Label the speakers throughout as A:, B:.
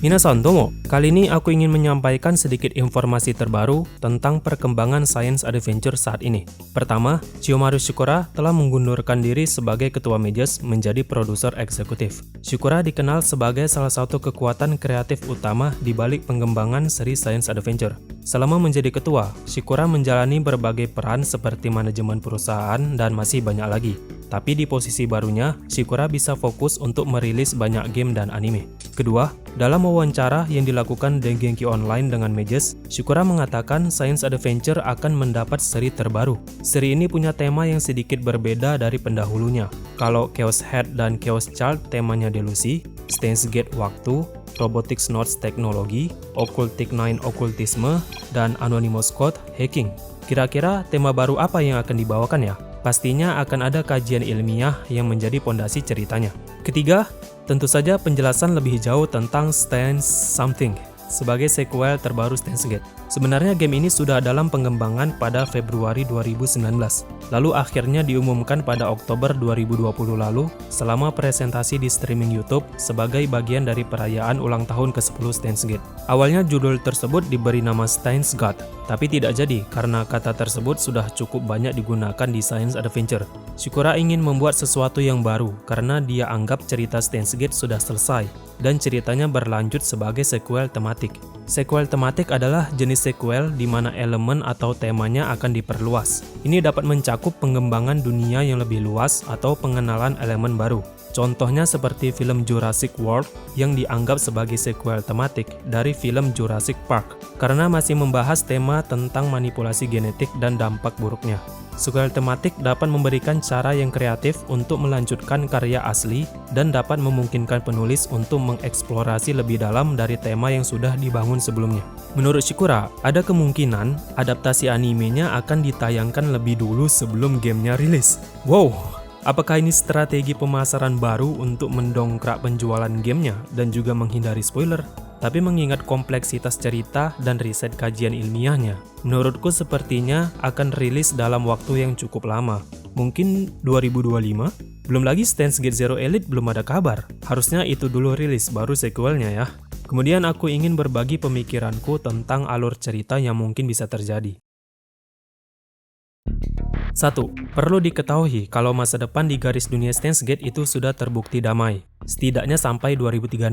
A: Minasan domo, kali ini aku ingin menyampaikan sedikit informasi terbaru tentang perkembangan Science Adventure saat ini. Pertama, Chiyomaru Shikura telah mengundurkan diri sebagai ketua Mages menjadi produser eksekutif. Shikura dikenal sebagai salah satu kekuatan kreatif utama di balik pengembangan seri Science Adventure. Selama menjadi ketua, Shikura menjalani berbagai peran seperti manajemen perusahaan dan masih banyak lagi. Tapi di posisi barunya, Shikura bisa fokus untuk merilis banyak game dan anime. Kedua, dalam wawancara yang dilakukan Dengeki Online dengan Mages, Shikura mengatakan Science Adventure akan mendapat seri terbaru. Seri ini punya tema yang sedikit berbeda dari pendahulunya. Kalau Chaos Head dan Chaos Child temanya delusi, Steins Gate waktu, Robotics Nodes teknologi, Occultic 9 okultisme, dan Anonymous Code hacking. Kira-kira tema baru apa yang akan dibawakan ya? Pastinya akan ada kajian ilmiah yang menjadi pondasi ceritanya. Ketiga, tentu saja penjelasan lebih jauh tentang Steins Something sebagai sequel terbaru Steins Gate. Sebenarnya game ini sudah dalam pengembangan pada Februari 2019, lalu akhirnya diumumkan pada Oktober 2020 lalu selama presentasi di streaming YouTube sebagai bagian dari perayaan ulang tahun ke-10 Steins Gate. Awalnya judul tersebut diberi nama Steins Gate, tapi tidak jadi karena kata tersebut sudah cukup banyak digunakan di Science Adventure. Shikura ingin membuat sesuatu yang baru karena dia anggap cerita Steins Gate sudah selesai dan ceritanya berlanjut sebagai sequel tematik. Sequel tematik adalah jenis sequel di mana elemen atau temanya akan diperluas. Ini dapat mencakup pengembangan dunia yang lebih luas atau pengenalan elemen baru. Contohnya seperti film Jurassic World yang dianggap sebagai sequel tematik dari film Jurassic Park karena masih membahas tema tentang manipulasi genetik dan dampak buruknya. Sequel tematik dapat memberikan cara yang kreatif untuk melanjutkan karya asli dan dapat memungkinkan penulis untuk mengeksplorasi lebih dalam dari tema yang sudah dibangun sebelumnya. Menurut Shikura, ada kemungkinan adaptasi animenya akan ditayangkan lebih dulu sebelum gamenya rilis. Wow! Apakah ini strategi pemasaran baru untuk mendongkrak penjualan gamenya dan juga menghindari spoiler? Tapi mengingat kompleksitas cerita dan riset kajian ilmiahnya, menurutku sepertinya akan rilis dalam waktu yang cukup lama. Mungkin 2025? Belum lagi Steins Gate Zero Elite belum ada kabar. Harusnya itu dulu rilis, baru sequelnya ya. Kemudian aku ingin berbagi pemikiranku tentang alur cerita yang mungkin bisa terjadi. 1. Perlu diketahui kalau masa depan di garis dunia Steins Gate itu sudah terbukti damai, setidaknya sampai 2036.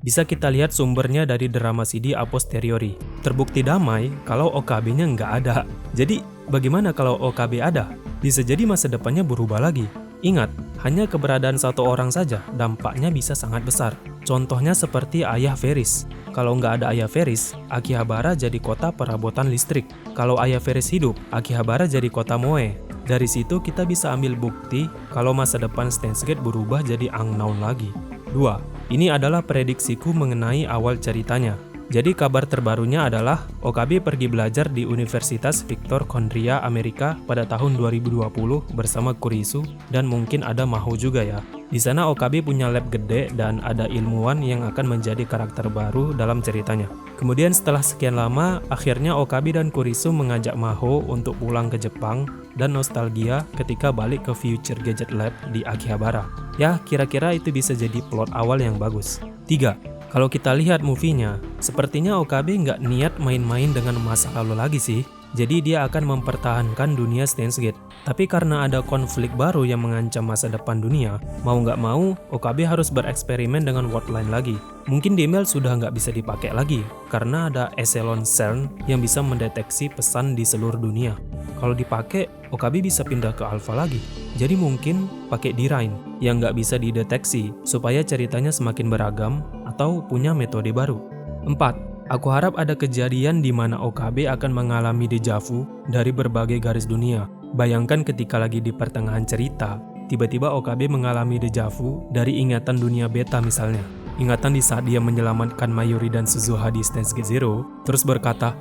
A: Bisa kita lihat sumbernya dari drama CD a posteriori. Terbukti damai kalau OKB-nya nggak ada. Jadi, bagaimana kalau OKB ada? Bisa jadi masa depannya berubah lagi. Ingat, hanya keberadaan satu orang saja dampaknya bisa sangat besar. Contohnya seperti ayah Ferris. Kalau nggak ada ayah Ferris, Akihabara jadi kota perabotan listrik. Kalau ayah Ferris hidup, Akihabara jadi kota Moe. Dari situ kita bisa ambil bukti kalau masa depan Steins Gate berubah jadi unknown lagi. 2. Ini adalah prediksiku mengenai awal ceritanya. Jadi kabar terbarunya adalah OKB pergi belajar di Universitas Victor Kondria Amerika pada tahun 2020 bersama Kurisu dan mungkin ada Maho juga ya. Di sana OKB punya lab gede dan ada ilmuwan yang akan menjadi karakter baru dalam ceritanya. Kemudian setelah sekian lama, akhirnya OKB dan Kurisu mengajak Maho untuk pulang ke Jepang dan nostalgia ketika balik ke Future Gadget Lab di Akihabara. Ya, kira-kira itu bisa jadi plot awal yang bagus. 3. Kalau kita lihat movie-nya, sepertinya OKB nggak niat main-main dengan masa lalu lagi sih. Jadi dia akan mempertahankan dunia Steins Gate. Tapi karena ada konflik baru yang mengancam masa depan dunia, mau nggak mau, OKB harus bereksperimen dengan worldline lagi. Mungkin Demel sudah nggak bisa dipakai lagi, karena ada Echelon CERN yang bisa mendeteksi pesan di seluruh dunia. Kalau dipakai, OKB bisa pindah ke Alpha lagi. Jadi mungkin pakai D-Rain yang nggak bisa dideteksi, supaya ceritanya semakin beragam atau punya metode baru. 4. Aku harap ada kejadian di mana OKB akan mengalami deja vu dari berbagai garis dunia. Bayangkan ketika lagi di pertengahan cerita, tiba-tiba OKB mengalami deja vu dari ingatan dunia beta misalnya. Ingatan di saat dia menyelamatkan Mayuri dan Suzuha di Steins Gate Zero, terus berkata,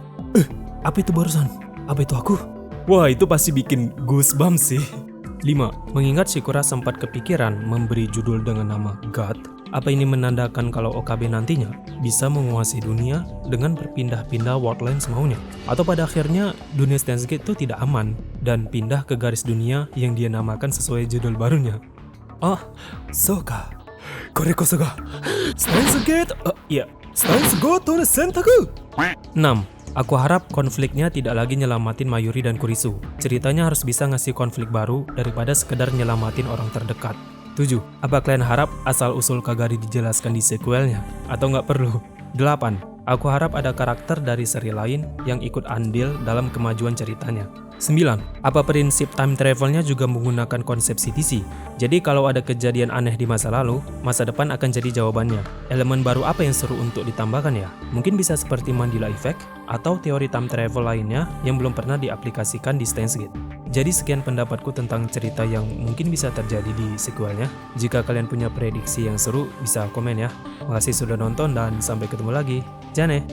A: apa itu barusan? Apa itu aku? Wah, itu pasti bikin goosebumps sih. 5. Mengingat Shikura sempat kepikiran memberi judul dengan nama God, apa ini menandakan kalau OKB nantinya bisa menguasai dunia dengan berpindah-pindah worldline semaunya? Atau pada akhirnya dunia Steins Gate itu tidak aman dan pindah ke garis dunia yang dia namakan sesuai judul barunya? Oh, so ka. Kore koso ga Steins Gate. Iya, Stance go to the Sentaku! 6. Aku harap konfliknya tidak lagi nyelamatin Mayuri dan Kurisu. Ceritanya harus bisa ngasih konflik baru daripada sekedar nyelamatin orang terdekat. 7. Apa kalian harap asal-usul Kagari dijelaskan di sequelnya? Atau nggak perlu? 8. Aku harap ada karakter dari seri lain yang ikut andil dalam kemajuan ceritanya. 9. Apa prinsip time travelnya juga menggunakan konsep CTC? Jadi kalau ada kejadian aneh di masa lalu, masa depan akan jadi jawabannya. Elemen baru apa yang seru untuk ditambahkan ya? Mungkin bisa seperti Mandela Effect atau teori time travel lainnya yang belum pernah diaplikasikan di Steins Gate. Jadi sekian pendapatku tentang cerita yang mungkin bisa terjadi di sequelnya. Jika kalian punya prediksi yang seru, bisa komen ya. Makasih sudah nonton dan sampai ketemu lagi. Jane!